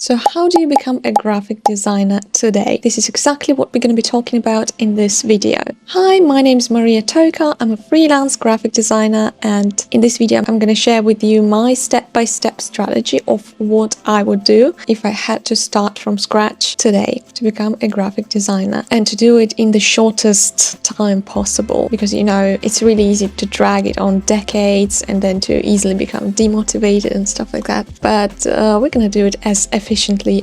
So how do you become a graphic designer today? This is exactly what we're going to be talking about in this video. Hi, my name is Maria Toka. I'm a freelance graphic designer, and in this video I'm going to share with you my step-by-step strategy of what I would do if I had to start from scratch today to become a graphic designer, and to do it in the shortest time possible, because it's really easy to drag it on decades and then to easily become demotivated and stuff like that. But we're going to do it as efficiently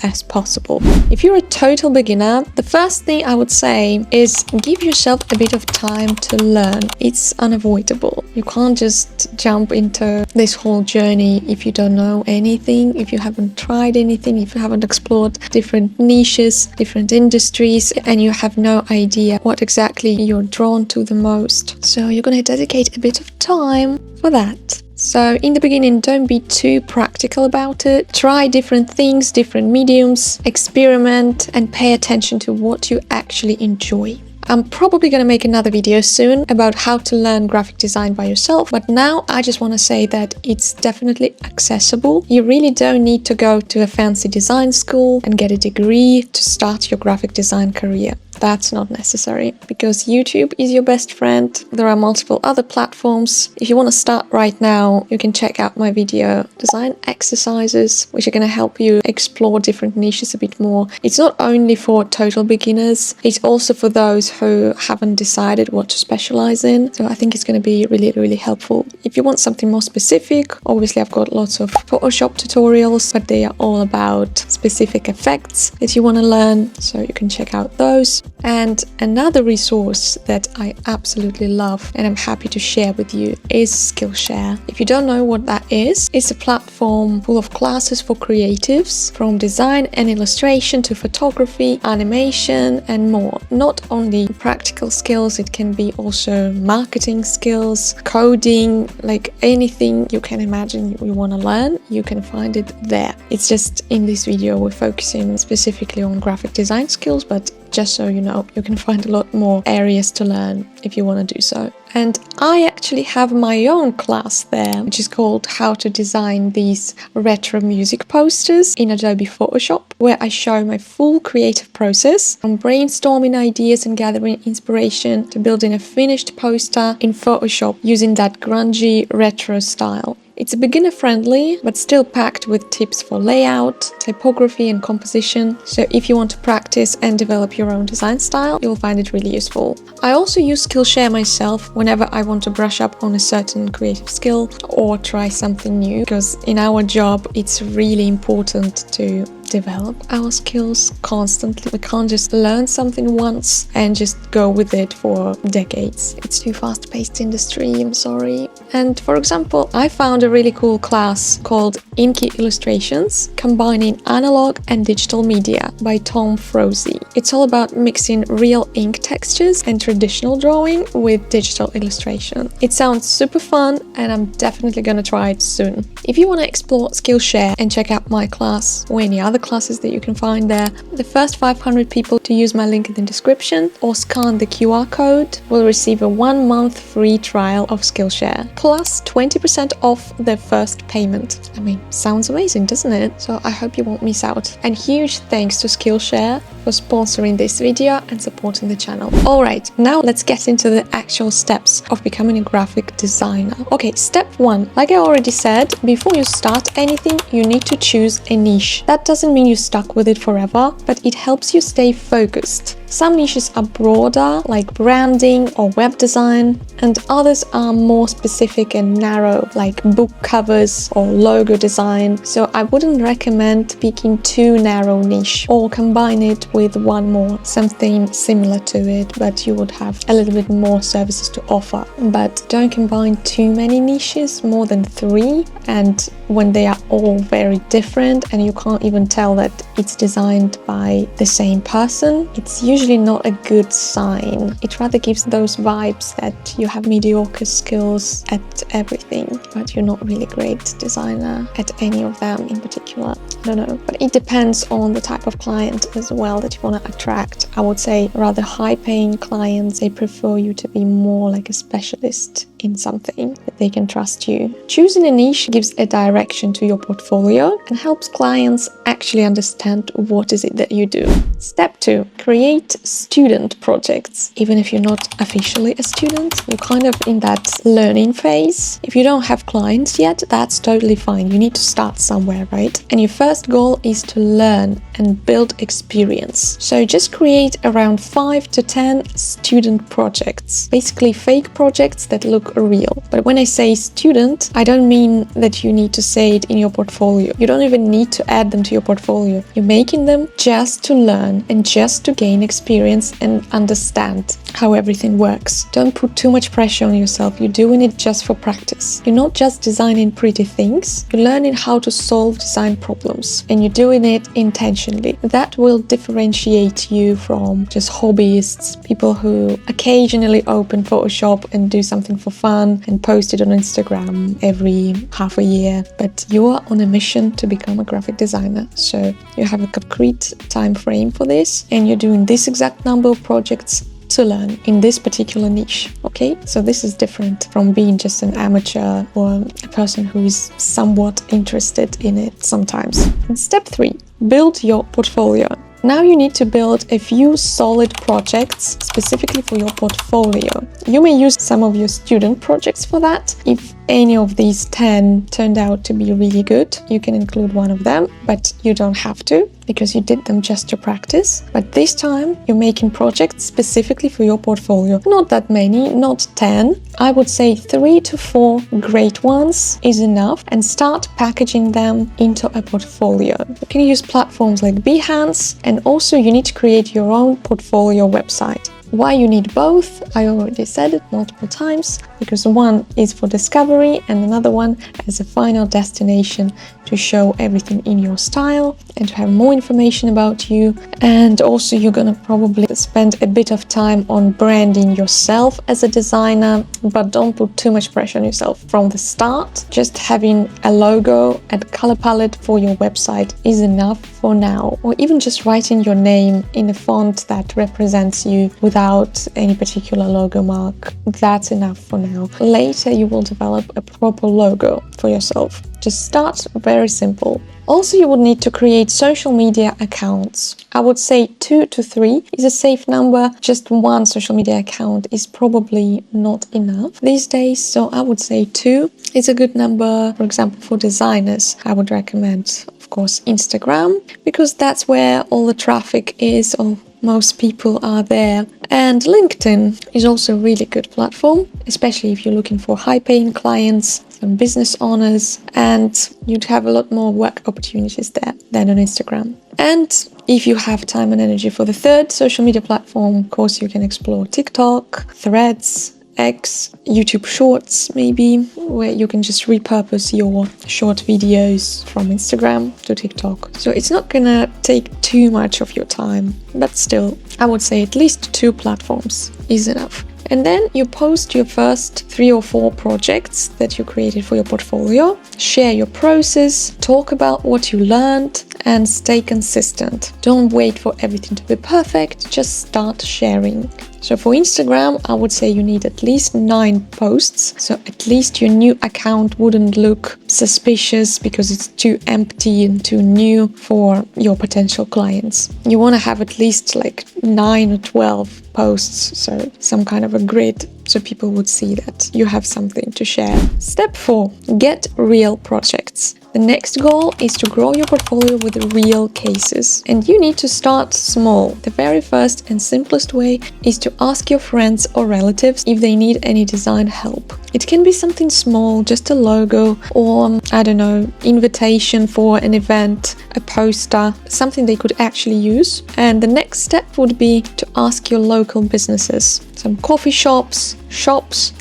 as possible. If you're a total beginner, the first thing I would say is give yourself a bit of time to learn. It's unavoidable. You can't just jump into this whole journey if you don't know anything, if you haven't tried anything, if you haven't explored different niches, different industries, and you have no idea what exactly you're drawn to the most. So you're going to dedicate a bit of time for that. So in the beginning, don't be too practical about it. Try different things, different mediums, experiment, and pay attention to what you actually enjoy. I'm probably going to make another video soon about how to learn graphic design by yourself, but now I just want to say that it's definitely accessible. You really don't need to go to a fancy design school and get a degree to start your graphic design career. That's not necessary, because YouTube is your best friend. There are multiple other platforms. If you want to start right now, you can check out my video design exercises, which are going to help you explore different niches a bit more. It's not only for total beginners, it's also for those who haven't decided what to specialize in. So I think it's going to be really, really helpful. If you want something more specific, obviously I've got lots of Photoshop tutorials, but they are all about specific effects that you want to learn, so you can check out those. And another resource that I absolutely love and I'm happy to share with you is Skillshare. If you don't know what that is, it's a platform full of classes for creatives, from design and illustration to photography, animation, and more. Not only practical skills, it can be also marketing skills, coding, like anything you can imagine you want to learn, you can find it there. It's just in this video we're focusing specifically on graphic design skills, but just so you know, you can find a lot more areas to learn if you want to do so. And I actually have my own class there, which is called How to Design These Retro Music Posters in Adobe Photoshop, where I show my full creative process, from brainstorming ideas and gathering inspiration to building a finished poster in Photoshop using that grungy retro style. It's beginner-friendly, but still packed with tips for layout, typography, and composition. So if you want to practice and develop your own design style, you'll find it really useful. I also use Skillshare myself whenever I want to brush up on a certain creative skill or try something new, because in our job, it's really important to develop our skills constantly. We can't just learn something once and just go with it for decades. It's too fast-paced industry, I'm sorry. And for example, I found a really cool class called Inky Illustrations, combining analog and digital media by Tom Froese. It's all about mixing real ink textures and traditional drawing with digital illustration. It sounds super fun, and I'm definitely gonna try it soon. If you want to explore Skillshare and check out my class or any other classes that you can find there, the first 500 people to use my link in the description or scan the QR code will receive a 1-month free trial of Skillshare, plus 20% off their first payment. I mean, sounds amazing, doesn't it? So I hope you won't miss out. And huge thanks to Skillshare for sponsoring this video and supporting the channel. Alright, now let's get into the actual steps of becoming a graphic designer. Okay, step 1. Like I already said, before you start anything, you need to choose a niche. That doesn't mean you're stuck with it forever, but it helps you stay focused. Some niches are broader, like branding or web design, and others are more specific and narrow, like book covers or logo design. So I wouldn't recommend picking too narrow niche, or combine it with one more, something similar to it, but you would have a little bit more services to offer. But don't combine too many niches, more than 3, and when they are all very different and you can't even tell that it's designed by the same person, it's usually not a good sign. It rather gives those vibes that you have mediocre skills at everything, but you're not really a great designer at any of them in particular. I don't know, but it depends on the type of client as well that you want to attract. I would say, rather high-paying clients, they prefer you to be more like a specialist in something, that they can trust you. Choosing a niche gives a direction to your portfolio and helps clients actually understand what is it that you do. Step 2, create student projects. Even if you're not officially a student, you're kind of in that learning phase. If you don't have clients yet, that's totally fine. You need to start somewhere, right? And your first goal is to learn and build experience. So just create around 5 to 10 student projects, basically fake projects that look real. But when I say student, I don't mean that you need to say it in your portfolio. You don't even need to add them to your portfolio. You're making them just to learn and just to gain experience and understand how everything works. Don't put too much pressure on yourself. You're doing it just for practice. You're not just designing pretty things. You're learning how to solve design problems, and you're doing it intentionally. That will differentiate you from just hobbyists, people who occasionally open Photoshop and do something for fun and post it on Instagram every half a year. But you are on a mission to become a graphic designer. So you have a concrete time frame for this, and you're doing this exact number of projects to learn in this particular niche. Okay, so this is different from being just an amateur or a person who is somewhat interested in it sometimes. And step 3, build your portfolio. Now you need to build a few solid projects specifically for your portfolio. You may use some of your student projects for that. If any of these 10 turned out to be really good, you can include one of them, but you don't have to, because you did them just to practice. But this time you're making projects specifically for your portfolio. Not that many, not 10. I would say 3 to 4 great ones is enough, and start packaging them into a portfolio. You can use platforms like Behance, and also you need to create your own portfolio website. Why you need both, I already said it multiple times, because one is for discovery and another one as a final destination to show everything in your style and to have more information about you. And also you're gonna probably spend a bit of time on branding yourself as a designer, but don't put too much pressure on yourself from the start. Just having a logo and color palette for your website is enough for now, or even just writing your name in a font that represents you without any particular logo mark. That's enough for now. Later you will develop a proper logo for yourself. Just start very simple. Also, you would need to create social media accounts. I would say 2 to 3 is a safe number. Just one social media account is probably not enough these days, so I would say 2 is a good number. For example, for designers, I would recommend, of course, Instagram, because that's where all the traffic is, or most people are there. And LinkedIn is also a really good platform, especially if you're looking for high-paying clients and business owners, and you'd have a lot more work opportunities there than on Instagram. And if you have time and energy for the third social media platform, of course, you can explore TikTok, Threads, X, YouTube Shorts maybe, where you can just repurpose your short videos from Instagram to TikTok. So it's not gonna take too much of your time, but still, I would say at least 2 platforms is enough. And then you post your first 3 or 4 projects that you created for your portfolio, share your process, talk about what you learned, and stay consistent. Don't wait for everything to be perfect, just start sharing. So for Instagram, I would say you need at least 9 posts. So at least your new account wouldn't look suspicious because it's too empty and too new for your potential clients. You want to have at least like 9 or 12 posts, so some kind of a grid, so people would see that you have something to share. Step 4, get real projects. The next goal is to grow your portfolio with real cases. And you need to start small. The very first and simplest way is to ask your friends or relatives if they need any design help. It can be something small, just a logo, or I don't know, invitation for an event, a poster, something they could actually use. And the next step would be to ask your local businesses, some coffee shops,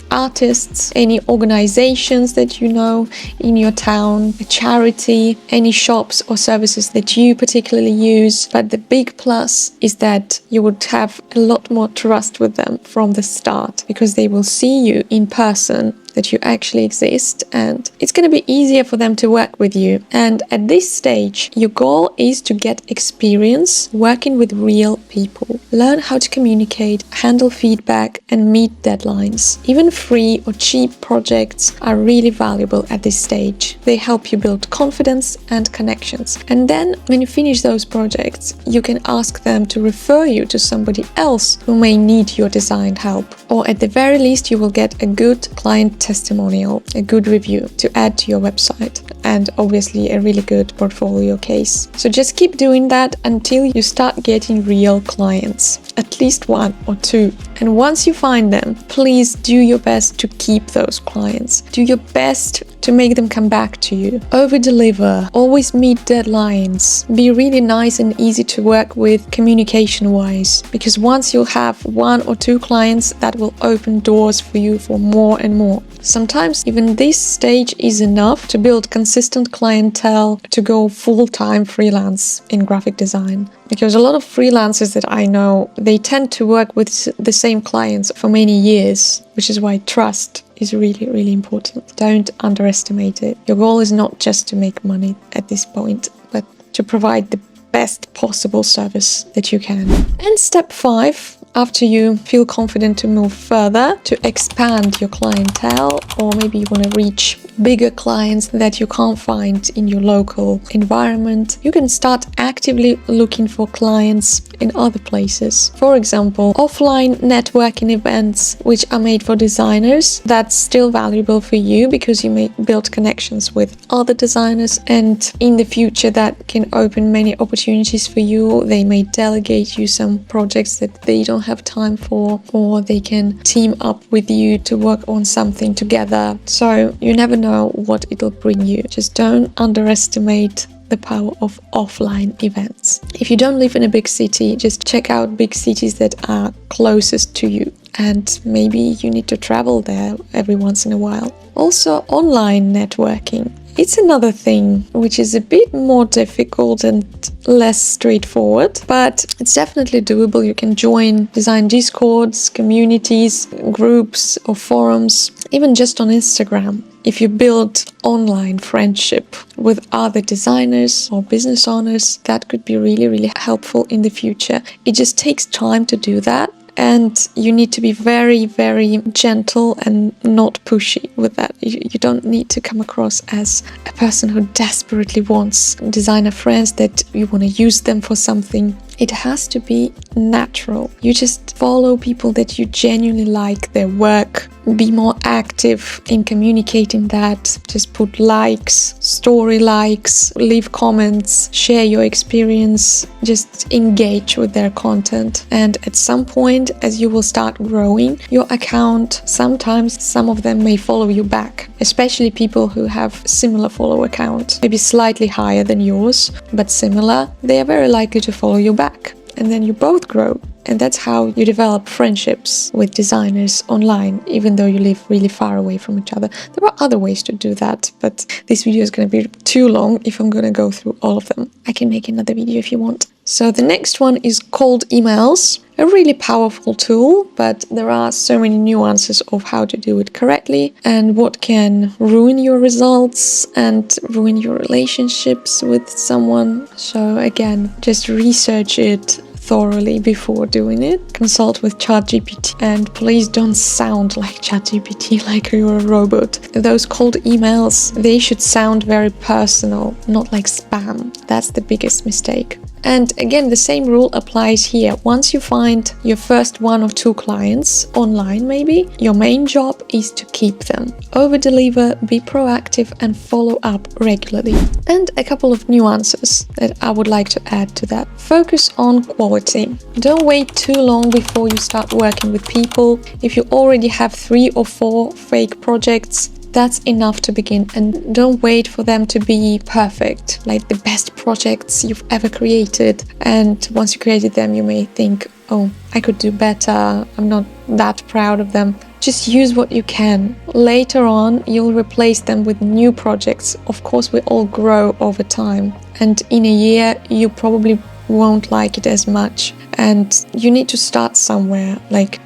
artists, any organizations that you know in your town, a charity, any shops or services that you particularly use. But the big plus is that you would have a lot more trust with them from the start, because they will see you in person. that you actually exist, and it's going to be easier for them to work with you. And at this stage, your goal is to get experience working with real people. Learn how to communicate, handle feedback, and meet deadlines. Even free or cheap projects are really valuable at this stage. They help you build confidence and connections. And then when you finish those projects, you can ask them to refer you to somebody else who may need your design help. Or at the very least, you will get a good client testimonial, a good review to add to your website, and obviously a really good portfolio case. So just keep doing that until you start getting real clients, at least one or two. And once you find them, please do your best to keep those clients. Do your best to make them come back to you. Over-deliver, always meet deadlines, be really nice and easy to work with communication-wise, because once you'll have one or two clients, that will open doors for you for more and more. Sometimes even this stage is enough to build consistent clientele to go full-time freelance in graphic design. Because a lot of freelancers that I know, they tend to work with the same clients for many years, which is why trust is really, really important. Don't underestimate it. Your goal is not just to make money at this point, but to provide the best possible service that you can. And step 5, after you feel confident to move further, to expand your clientele, or maybe you want to reach bigger clients that you can't find in your local environment, you can start actively looking for clients in other places. For example, offline networking events which are made for designers, that's still valuable for you because you may build connections with other designers, and in the future that can open many opportunities for you. They may delegate you some projects that they don't have time for, or they can team up with you to work on something together. So you never know what it'll bring you. Just don't underestimate the power of offline events. If you don't live in a big city, just check out big cities that are closest to you, and maybe you need to travel there every once in a while. Also, online networking. It's another thing which is a bit more difficult and less straightforward, but it's definitely doable. You can join design discords, communities, groups or forums, even just on Instagram. If you build online friendship with other designers or business owners, that could be really, really helpful in the future. It just takes time to do that. And you need to be very, very gentle and not pushy with that. You don't need to come across as a person who desperately wants designer friends, that you want to use them for something. It has to be natural. You just follow people that you genuinely like their work. Be more active in communicating that. Just put likes, story likes, leave comments, share your experience, just engage with their content. And at some point, as you will start growing your account, sometimes some of them may follow you back, especially people who have similar follower count, maybe slightly higher than yours, but similar. They are very likely to follow you back. And then you both grow. And that's how you develop friendships with designers online, even though you live really far away from each other. There are other ways to do that, but this video is going to be too long if I'm going to go through all of them. I can make another video if you want. So the next one is cold emails. A really powerful tool, but there are so many nuances of how to do it correctly and what can ruin your results and ruin your relationships with someone. So again, just research it thoroughly before doing it. Consult with ChatGPT, and please don't sound like ChatGPT, like you're a robot. Those cold emails, they should sound very personal, not like spam. That's the biggest mistake. And again, the same rule applies here. Once you find your first 1 or 2 clients online, maybe, your main job is to keep them. Over-deliver, be proactive, and follow up regularly. And a couple of nuances that I would like to add to that. Focus on quality. Don't wait too long before you start working with people. If you already have 3 or 4 fake projects, that's enough to begin, and don't wait for them to be perfect, like the best projects you've ever created. And once you created them, you may think, oh, I could do better, I'm not that proud of them. Just use what you can. Later on, you'll replace them with new projects. Of course, we all grow over time, and in a year, you probably won't like it as much, and you need to start somewhere. Like,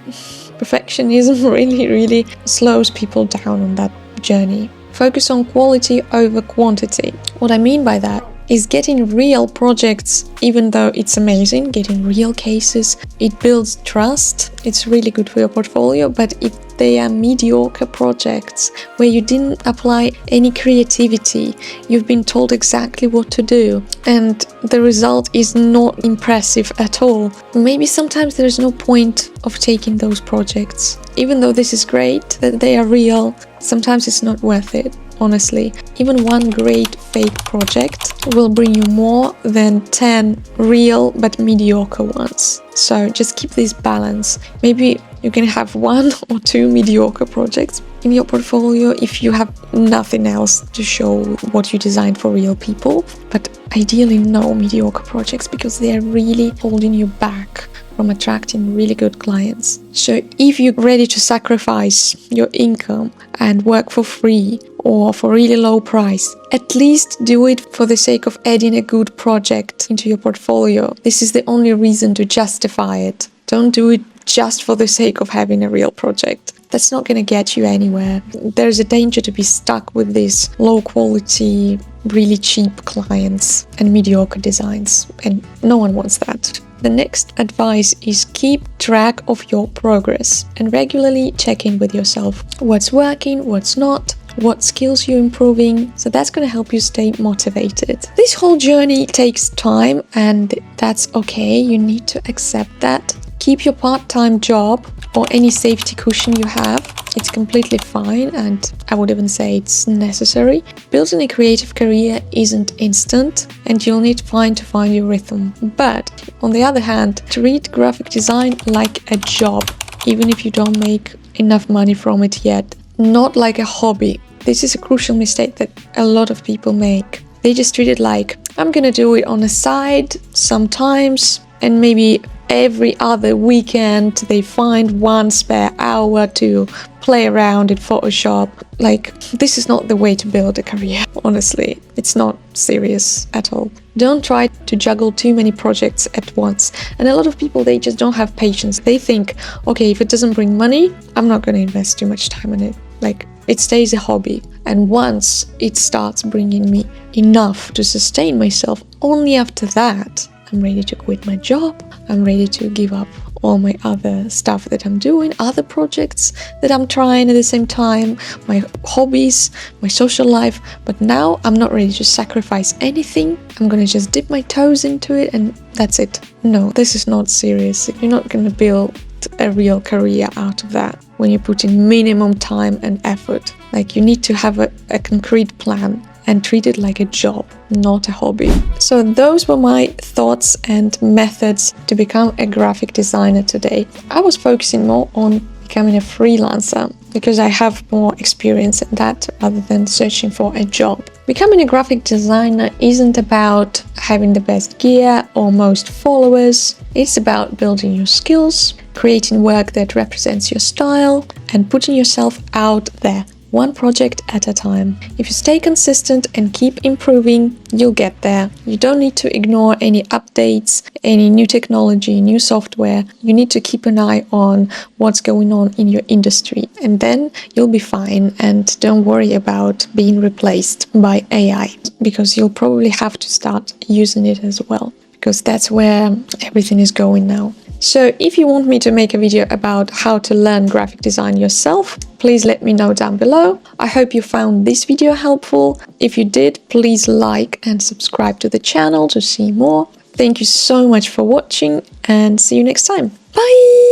Perfectionism really slows people down on that journey. Focus on quality over quantity. What I mean by that is getting real projects, even though it's amazing, getting real cases, it builds trust, it's really good for your portfolio, but if they are mediocre projects where you didn't apply any creativity, you've been told exactly what to do, and the result is not impressive at all, maybe sometimes there's no point of taking those projects. Even though this is great, that they are real, sometimes it's not worth it. Honestly, even one great fake project will bring you more than 10 real but mediocre ones. So just keep this balance. Maybe you can have 1 or 2 mediocre projects in your portfolio if you have nothing else to show what you designed for real people, but ideally no mediocre projects, because they're really holding you back from attracting really good clients. So if you're ready to sacrifice your income and work for free or for really low price, at least do it for the sake of adding a good project into your portfolio. This is the only reason to justify it. Don't do it just for the sake of having a real project. That's not going to get you anywhere. There's a danger to be stuck with these low quality, really cheap clients and mediocre designs, and no one wants that. The next advice is keep track of your progress and regularly check in with yourself. What's working, what's not, what skills you're improving. So that's going to help you stay motivated. This whole journey takes time, and that's okay. You need to accept that. Keep your part-time job or any safety cushion you have. It's completely fine, and I would even say it's necessary. Building a creative career isn't instant, and you'll need time to find your rhythm. But on the other hand, treat graphic design like a job, even if you don't make enough money from it yet. Not like a hobby. This is a crucial mistake that a lot of people make. They just treat it like, I'm gonna do it on the side sometimes, and maybe every other weekend they find one spare hour to play around in Photoshop. Like, this is not the way to build a career, honestly. It's not serious at all. Don't try to juggle too many projects at once. And a lot of people, they just don't have patience. They think, okay, if it doesn't bring money, I'm not going to invest too much time in it. Like, it stays a hobby. And once it starts bringing me enough to sustain myself, only after that, I'm ready to quit my job. I'm ready to give up all my other stuff that I'm doing, other projects that I'm trying at the same time, my hobbies, my social life. But now I'm not ready to sacrifice anything. I'm gonna just dip my toes into it and that's it. No, this is not serious. You're not gonna build a real career out of that when you put in minimum time and effort. Like, you need to have a concrete plan and treat it like a job, not a hobby. So those were my thoughts and methods to become a graphic designer today. I was focusing more on becoming a freelancer because I have more experience in that rather than searching for a job. Becoming a graphic designer isn't about having the best gear or most followers. It's about building your skills, creating work that represents your style, and putting yourself out there, one project at a time. If you stay consistent and keep improving, you'll get there. You don't need to ignore any updates, any new technology, new software. You need to keep an eye on what's going on in your industry, and then you'll be fine. And don't worry about being replaced by AI, because you'll probably have to start using it as well, because that's where everything is going now. So if you want me to make a video about how to learn graphic design yourself, please let me know down below. I hope you found this video helpful. If you did, please like and subscribe to the channel to see more. Thank you so much for watching, and see you next time. Bye!